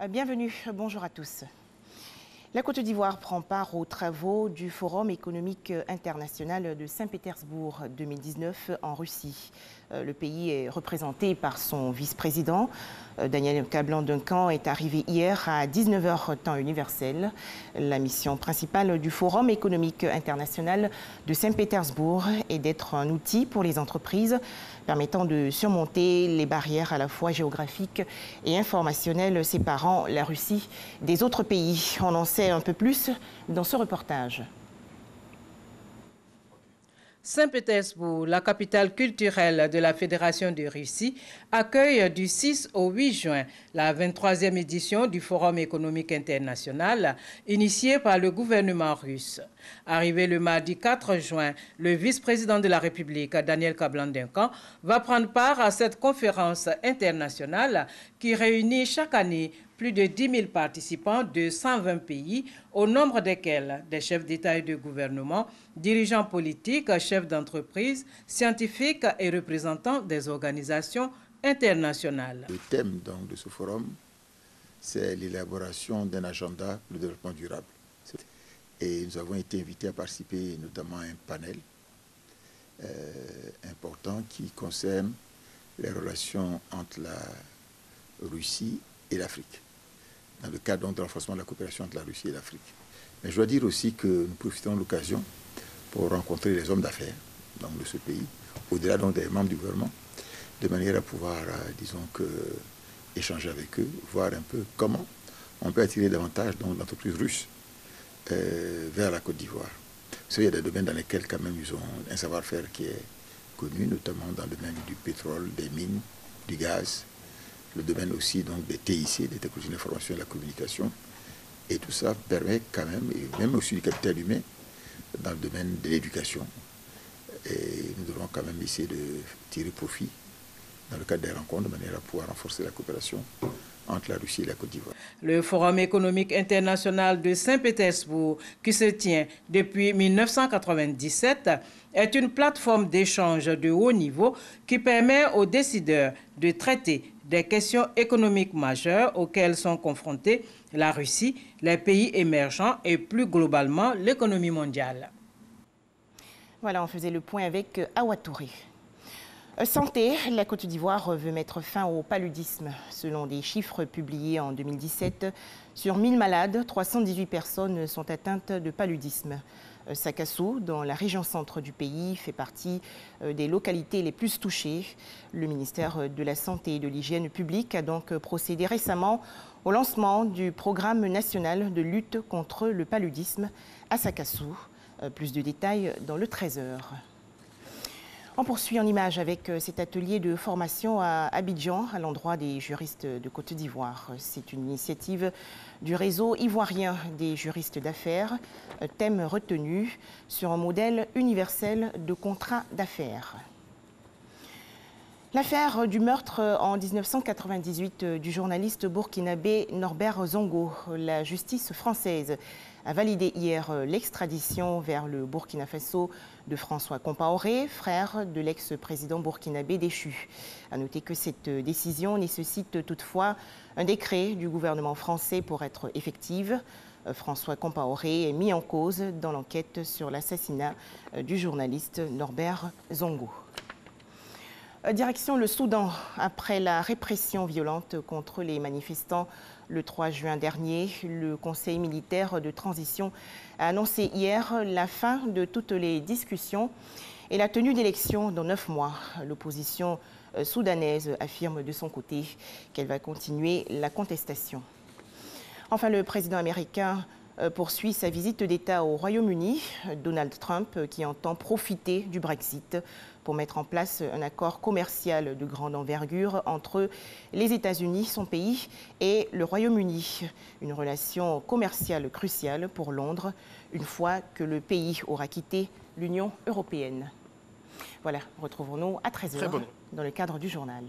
Bienvenue, bonjour à tous. La Côte d'Ivoire prend part aux travaux du Forum économique international de Saint-Pétersbourg 2019 en Russie. Le pays est représenté par son vice-président. Daniel Kablan-Duncan est arrivé hier à 19 h temps universel. La mission principale du Forum économique international de Saint-Pétersbourg est d'être un outil pour les entreprises permettant de surmonter les barrières à la fois géographiques et informationnelles séparant la Russie des autres pays. On en sait un peu plus dans ce reportage. Saint-Pétersbourg, la capitale culturelle de la Fédération de Russie, accueille du 6 au 8 juin la 23e édition du Forum économique international initié par le gouvernement russe. Arrivé le mardi 4 juin, le vice-président de la République, Daniel Kablan-Duncan, va prendre part à cette conférence internationale qui réunit chaque année plus de 10 000 participants de 120 pays, au nombre desquels des chefs d'État et de gouvernement, dirigeants politiques, chefs d'entreprise, scientifiques et représentants des organisations internationales. Le thème donc, de ce forum, c'est l'élaboration d'un agenda pour le développement durable. Et nous avons été invités à participer notamment à un panel important qui concerne les relations entre la Russie et l'Afrique, dans le cadre donc, de renforcement de la coopération entre la Russie et l'Afrique. Mais je dois dire aussi que nous profitons de l'occasion pour rencontrer les hommes d'affaires de ce pays, au-delà donc des membres du gouvernement, de manière à pouvoir, échanger avec eux, voir un peu comment on peut attirer davantage d'entreprises russes vers la Côte d'Ivoire. Vous savez, il y a des domaines dans lesquels quand même ils ont un savoir-faire qui est connu, notamment dans le domaine du pétrole, des mines, du gaz, le domaine aussi donc des TIC, des technologies de l'information et de la communication. Et tout ça permet quand même, et même aussi du capital humain, dans le domaine de l'éducation. Et nous devons quand même essayer de tirer profit dans le cadre des rencontres, de manière à pouvoir renforcer la coopération entre la Russie et la Côte d'Ivoire. Le Forum économique international de Saint-Pétersbourg, qui se tient depuis 1997, est une plateforme d'échange de haut niveau qui permet aux décideurs de traiter des questions économiques majeures auxquelles sont confrontés la Russie, les pays émergents et plus globalement l'économie mondiale. Voilà, on faisait le point avec Awa Touré. Santé, la Côte d'Ivoire veut mettre fin au paludisme. Selon des chiffres publiés en 2017, sur 1000 malades, 318 personnes sont atteintes de paludisme. Sakassou, dans la région centre du pays, fait partie des localités les plus touchées. Le ministère de la Santé et de l'Hygiène publique a donc procédé récemment au lancement du programme national de lutte contre le paludisme à Sakassou. Plus de détails dans le 13h. On poursuit en images avec cet atelier de formation à Abidjan à l'endroit des juristes de Côte d'Ivoire. C'est une initiative du réseau ivoirien des juristes d'affaires, thème retenu sur un modèle universel de contrat d'affaires. L'affaire du meurtre en 1998 du journaliste burkinabé Norbert Zongo, la justice française a validé hier l'extradition vers le Burkina Faso de François Compaoré, frère de l'ex-président burkinabé déchu. À noter que cette décision nécessite toutefois un décret du gouvernement français pour être effective. François Compaoré est mis en cause dans l'enquête sur l'assassinat du journaliste Norbert Zongo. Direction le Soudan, après la répression violente contre les manifestants le 3 juin dernier, le Conseil militaire de transition a annoncé hier la fin de toutes les discussions et la tenue d'élections dans 9 mois. L'opposition soudanaise affirme de son côté qu'elle va continuer la contestation. Enfin, le président américain poursuit sa visite d'État au Royaume-Uni. Donald Trump qui entend profiter du Brexit pour mettre en place un accord commercial de grande envergure entre les États-Unis, son pays, et le Royaume-Uni. Une relation commerciale cruciale pour Londres, une fois que le pays aura quitté l'Union européenne. Voilà, retrouvons-nous à 13 h dans le cadre du journal.